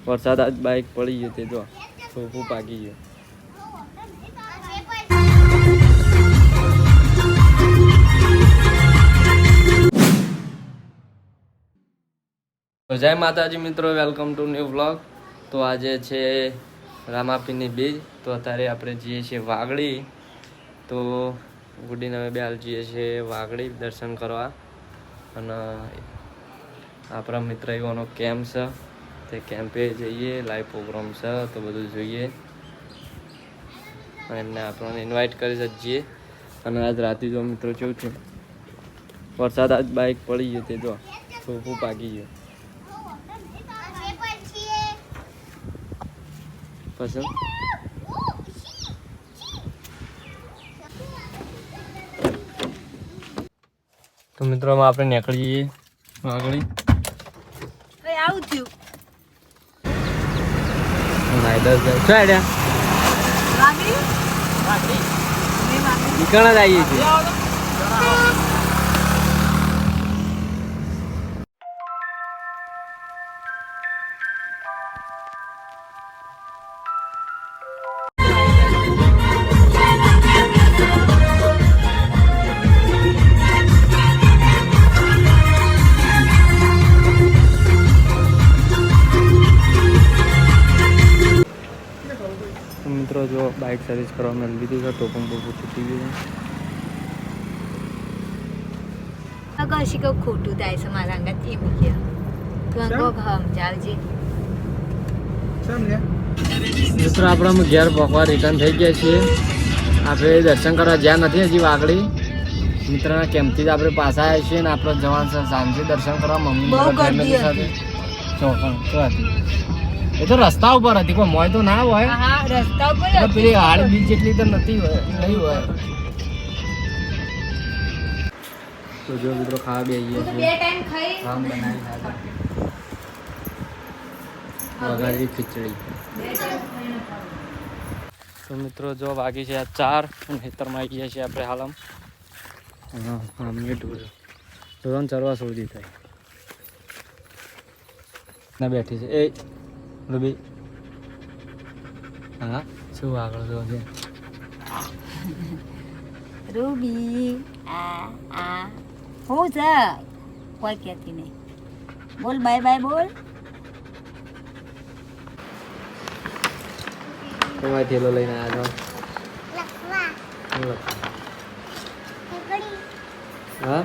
વરસાદ આજ બાઇક પડી ગયો તે જો સોફું પાકી ગયું. જય માતાજી મિત્રો, વેલકમ ટુ ન્યૂ વ્લોગ. તો આજે છે રામાપીરની બીજ. તો અત્યારે આપણે જઈએ છીએ વાગડી. તો ગુડીને અમે બે હાલ જઈએ છીએ વાગડી દર્શન કરવા. અને આપણા મિત્ર એવાનો કેમ્પ છે, તે કેમ્પે જઈએ. લાઈવ પ્રોગ્રામ છે તો બધું જોઈએ. એમને આપણને ઇન્વાઇટ કરી શકીએ. અને આજ રાતે જો મિત્રો કેવું છે, વરસાદ આજ બાઇક પડી ગયો તે જો સોફું પાકી ગયું. પસંદ તો મિત્રો આપણે નીકળી જઈએ વાગડી. આવું થયું નીકળ જ આવીએ છીએ. મિત્રો જો બાઇક સર્વિસ કરવા મેં લીધું છે, ટોપમ બોપું તૂટી ગયું છે. કશી કહું ખોટું થાય છે મારા અંગત એમ કે તું અંગો સમજાવજે. મિત્રો આપણે ઘેર પકવા રિટર્ન થઈ ગયા છીએ. આપણે દર્શન કરવા જ્યાં નથી હજી વાગડી મિત્રના કેમ્પથી જ આપણે પાછા આવ્યા છીએ. ને આપણે જવાનું છે સાંજે દર્શન કરવા મમ્મી ફેમિલી સાથે. ચોખણ શું હતી એ તો રસ્તા ઉપર હતી, કોઈ મોય તો ના હોય. રસ્તા ઉપર પેલી હાડ બીજ જેટલી તો નથી હોય, નહીં હોય. તો જો મિત્રો ખાવા બે બે ટાઈમ ખાઈ આમ બનાવી ખાધા વઘારેલી ખીચડી. તો મિત્રો જો વાગી છે 4 અને ખેતરમાં આવી ગયા છીએ આપણે હાલમ. હા મીઠું ધોરણ ચરવા સુધી થાય ના બેઠી છે એ રૂબી. હા શું આગળ જો છે રૂબી. આ હું છે કોઈ કહેતી નહીં. બોલ બાય બાય બોલ. તમારે થેલો લઈને આવ્યા છો. હા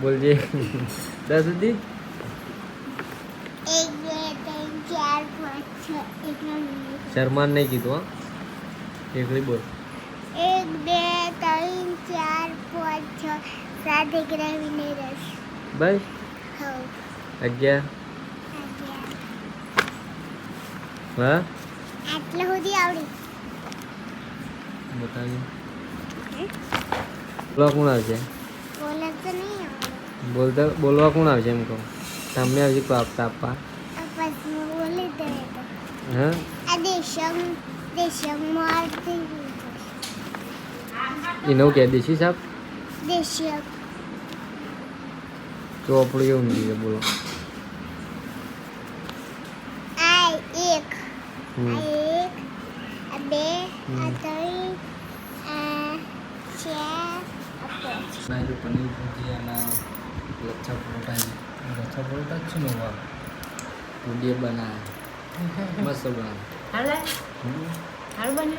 બોલજે 10 સુધી. 1 2 3 4 5 6 શર્માન નહીં કીધું હા, એકલી બોલ. 1 2 3 4 5 6 7 એકરા વિને 10. બસ હવ 11. હા આટલા સુધી આવડી. બતાવી બોલવા કોણ આવશે? બોલે તો નહીં આવડે. બોલવા કોણ આવશે એમ કહું. સામે આવશે કોઈ આપતા આપવા. પછી બોલી દે તો હા આ દેશમ મારતી એનું કહે દેશી સાહેબ દેશમ ચોપડી એવું નહીં બોલો. આ 1 હમ આ 2 આ 3 આ 4 આ 5. પનીર ભુજીયાના લચ્છા પરોઠા જ છે ને ભુજીયા બનાવે મસ્ત બનાવે. હાલ બને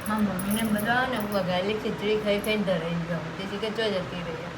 હા મમ્મીને બધા ને વઘારેલી ખીચડી ખાઈ ખાઈને ધરાઈ ગયો તેથી કે ચો જતી રહી.